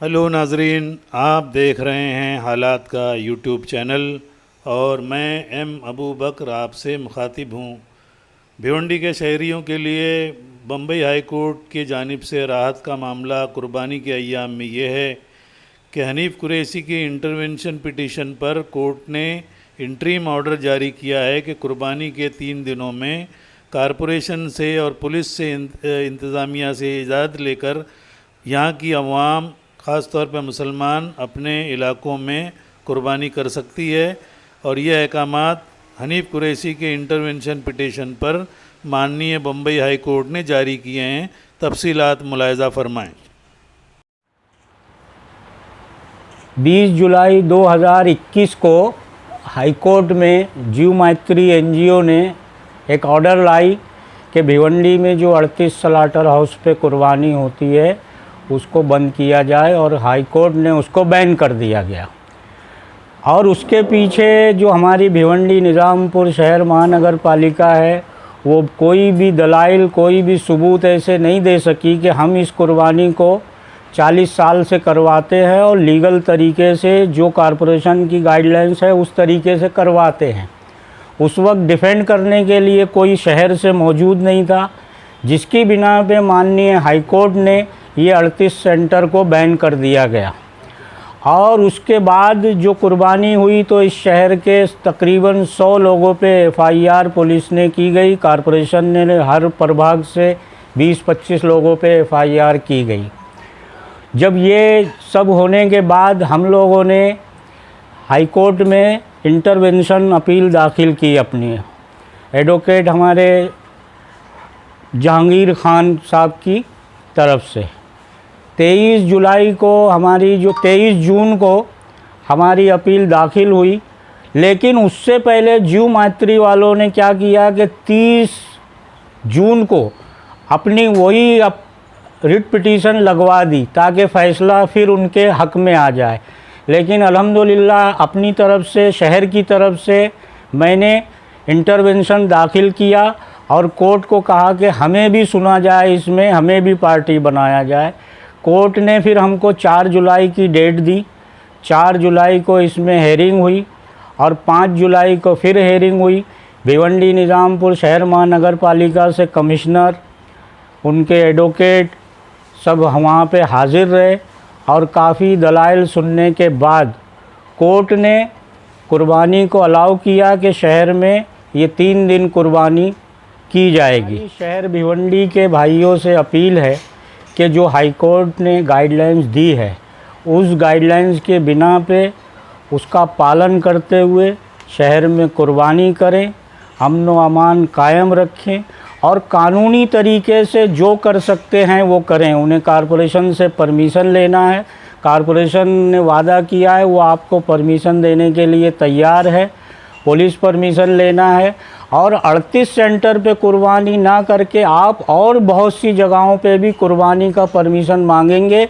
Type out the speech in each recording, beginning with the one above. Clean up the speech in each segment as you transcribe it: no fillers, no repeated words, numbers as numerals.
Hello नाजरीन, आप देख रहे हैं हालात का यूट्यूब चैनल और मैं एम अबू बकर आपसे मुखातिब हूँ। भिवंडी के शहरियों के लिए बम्बई हाई कोर्ट की जानिब से राहत का मामला कुर्बानी के अय्याम में ये है कि हनीफ कुरैशी की इंटरवेंशन पिटीशन पर कोर्ट ने इंटरीम ऑर्डर जारी किया है कि कुर्बानी के 3 दिनों में कारपोरेशन से और पुलिस से इंतज़ामिया से इजाज़त लेकर यहाँ की अवाम, ख़ास तौर पर मुसलमान, अपने इलाकों में कुर्बानी कर सकती है और ये अहकामात हनीफ कुरैशी के इंटरवेंशन पिटीशन पर माननीय बम्बई हाई कोर्ट ने जारी किए हैं। तफसीलात मुलाहिज़ा फरमाएँ। 20 जुलाई 2021 को हाई कोर्ट में जीव मैत्री एनजीओ ने एक ऑर्डर लाई कि भिवंडी में जो 38 स्लाटर हाउस पे कुर्बानी होती है उसको बंद किया जाए, और हाई कोर्ट ने उसको बैन कर दिया गया। और उसके पीछे जो हमारी भिवंडी निज़ामपुर शहर महानगर पालिका है वो कोई भी दलाइल, कोई भी सबूत ऐसे नहीं दे सकी कि हम इस कुर्बानी को 40 साल से करवाते हैं और लीगल तरीके से जो कॉरपोरेशन की गाइडलाइंस है उस तरीके से करवाते हैं। उस वक्त डिफेंड करने के लिए कोई शहर से मौजूद नहीं था, जिसकी बिना पे माननीय हाई कोर्ट ने ये 38 सेंटर को बैन कर दिया गया। और उसके बाद जो कुर्बानी हुई तो इस शहर के तकरीबन 100 लोगों पे एफआईआर पुलिस ने की गई। कॉरपोरेशन ने हर प्रभाग से 20-25 लोगों पे एफआईआर की गई। जब ये सब होने के बाद हम लोगों ने हाई कोर्ट में इंटरवेंशन अपील दाखिल की अपनी एडवोकेट हमारे जहांगीर खान साहब की तरफ से। 23 जुलाई को हमारी जो 23 जून को हमारी अपील दाखिल हुई, लेकिन उससे पहले जीव मैत्री वालों ने क्या किया कि 30 जून को अपनी वही रिट पिटीशन लगवा दी ताकि फ़ैसला फिर उनके हक़ में आ जाए। लेकिन अल्हम्दुलिल्लाह अपनी तरफ से, शहर की तरफ से मैंने इंटरवेंशन दाखिल किया और कोर्ट को कहा कि हमें भी सुना जाए, इसमें हमें भी पार्टी बनाया जाए। कोर्ट ने फिर हमको 4 जुलाई की डेट दी। 4 जुलाई को इसमें हेयरिंग हुई और 5 जुलाई को फिर हेयरिंग हुई। भिवंडी निज़ामपुर शहर महानगर पालिका से कमिश्नर, उनके एडवोकेट सब वहाँ पे हाज़िर रहे और काफ़ी दलाइल सुनने के बाद कोर्ट ने कुर्बानी को अलाउ किया कि शहर में ये 3 दिन कुर्बानी की जाएगी। शहर भिवंडी के भाइयों से अपील है कि जो हाई कोर्ट ने गाइडलाइंस दी है उस गाइडलाइंस के बिना पे उसका पालन करते हुए शहर में कुर्बानी करें, अमन व अमान कायम रखें और कानूनी तरीके से जो कर सकते हैं वो करें। उन्हें कॉरपोरेशन से परमिशन लेना है, कॉरपोरेशन ने वादा किया है वो आपको परमिशन देने के लिए तैयार है। पुलिस परमिशन लेना है और 38 सेंटर पे कुर्बानी ना करके आप और बहुत सी जगहों पे भी कुर्बानी का परमिशन मांगेंगे,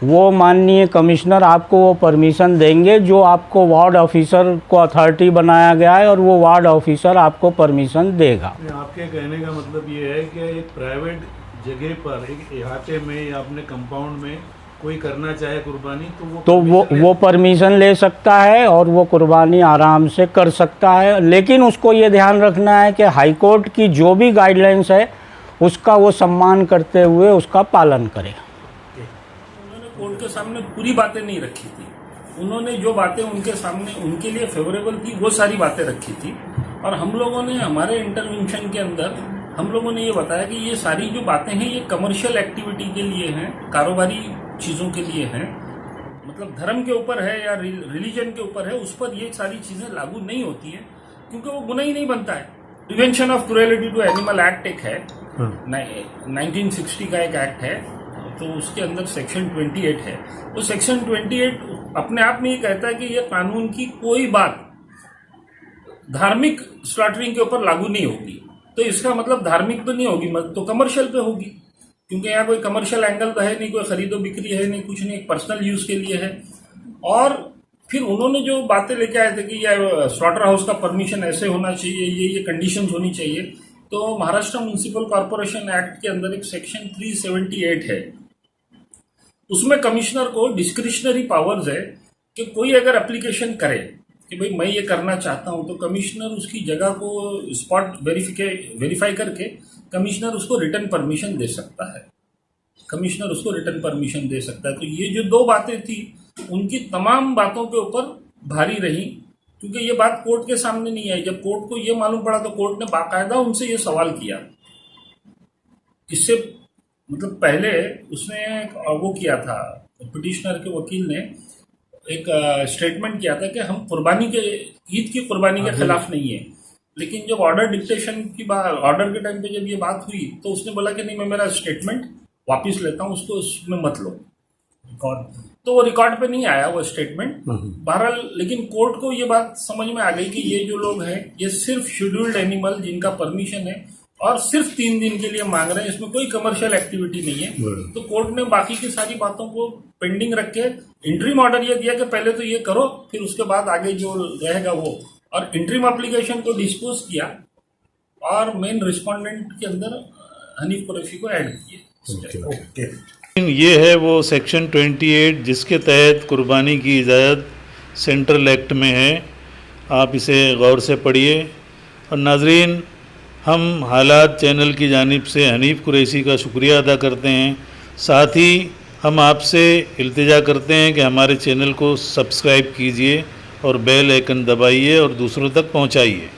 वो माननीय कमिश्नर आपको वो परमिशन देंगे। जो आपको वार्ड ऑफिसर को अथॉरिटी बनाया गया है और वो वार्ड ऑफिसर आपको परमिशन देगा। आपके कहने का मतलब ये है कि एक प्राइवेट जगह पर, एक इलाके में या अपने कंपाउंड में कोई करना चाहे कुर्बानी तो वो परमिशन ले सकता है और वो कुर्बानी आराम से कर सकता है। लेकिन उसको ये ध्यान रखना है कि हाई कोर्ट की जो भी गाइडलाइंस है उसका वो सम्मान करते हुए उसका पालन करे। उन्होंने कोर्ट के सामने पूरी बातें नहीं रखी थी। उन्होंने जो बातें उनके सामने उनके लिए फेवरेबल थी वो सारी बातें रखी थी और हम लोगों ने हमारे इंटरवेंशन के अंदर हम लोगों ने ये बताया कि ये सारी जो बातें हैं ये कमर्शियल एक्टिविटी के लिए हैं, कारोबारी चीज़ों के लिए हैं, मतलब धर्म के ऊपर है या रिलीजन के ऊपर है, उस पर ये सारी चीज़ें लागू नहीं होती हैं क्योंकि वो गुनाह ही नहीं बनता है। Prevention of cruelty to animal act एक है, 1960 का एक एक्ट है, तो उसके अंदर सेक्शन 28 है। तो सेक्शन 28 अपने आप में ये कहता है कि ये कानून की कोई बात धार्मिक स्लॉटरिंग के ऊपर लागू नहीं होगी। तो इसका मतलब धार्मिक तो नहीं होगी तो कमर्शियल पे होगी, क्योंकि यहाँ कोई कमर्शियल एंगल तो है नहीं, कोई खरीदो बिक्री है नहीं, कुछ नहीं, एक पर्सनल यूज के लिए है। और फिर उन्होंने जो बातें लेके आए थे कि यह स्लॉटर हाउस का परमिशन ऐसे होना चाहिए, ये कंडीशंस होनी चाहिए, तो महाराष्ट्र म्युनिसिपल कॉर्पोरेशन एक्ट के अंदर एक सेक्शन 378 है उसमें कमिश्नर को डिस्क्रिशनरी पावर्स है कि कोई अगर एप्लीकेशन करे कि भाई मैं ये करना चाहता हूं, तो कमिश्नर उसकी जगह को स्पॉट वेरीफाई करके कमिश्नर उसको रिटर्न परमिशन दे सकता है। कमिश्नर उसको रिटर्न परमिशन दे सकता है। तो ये जो दो बातें थी, उनकी तमाम बातों के ऊपर भारी रही, क्योंकि ये बात कोर्ट के सामने नहीं आई। जब कोर्ट को ये मालूम पड़ा तो कोर्ट ने बाकायदा उनसे ये सवाल किया। इससे मतलब पहले उसने वो किया था, पिटिशनर के वकील ने एक स्टेटमेंट किया था कि हम कुर्बानी के, ईद की कुर्बानी के खिलाफ नहीं है। लेकिन जब ऑर्डर डिक्टेशन की बात, ऑर्डर के टाइम पे जब ये बात हुई, तो उसने बोला कि नहीं, मैं मेरा स्टेटमेंट वापस लेता हूँ, उसको उसमें मत लो रिकॉर्ड। तो वो रिकॉर्ड पे नहीं आया वो स्टेटमेंट बहरहाल। लेकिन कोर्ट को ये बात समझ में आ गई कि ये जो लोग हैं ये सिर्फ शेड्यूल्ड एनिमल जिनका परमिशन है और सिर्फ 3 दिन के लिए मांग रहे हैं, इसमें कोई कमर्शियल एक्टिविटी नहीं है। तो कोर्ट ने बाकी की सारी बातों को पेंडिंग रख के इंटरिम ऑर्डर ये दिया कि पहले तो ये करो, फिर उसके बाद आगे जो रहेगा वो, और इंटरिम एप्लीकेशन को डिस्पोज किया और मेन रिस्पोंडेंट के अंदर हनीफ कुरैशी को ऐड किया। ये है वो सेक्शन 28 जिसके तहत कुर्बानी की इजाज़त सेंट्रल एक्ट में है। आप इसे गौर से पढ़िए। और नाजरीन, हम हालात चैनल की जानिब से हनीफ कुरैशी का शुक्रिया अदा करते हैं। साथ ही हम आपसे इल्तिजा करते हैं कि हमारे चैनल को सब्सक्राइब कीजिए और बेल आइकन दबाइए और दूसरों तक पहुंचाइए।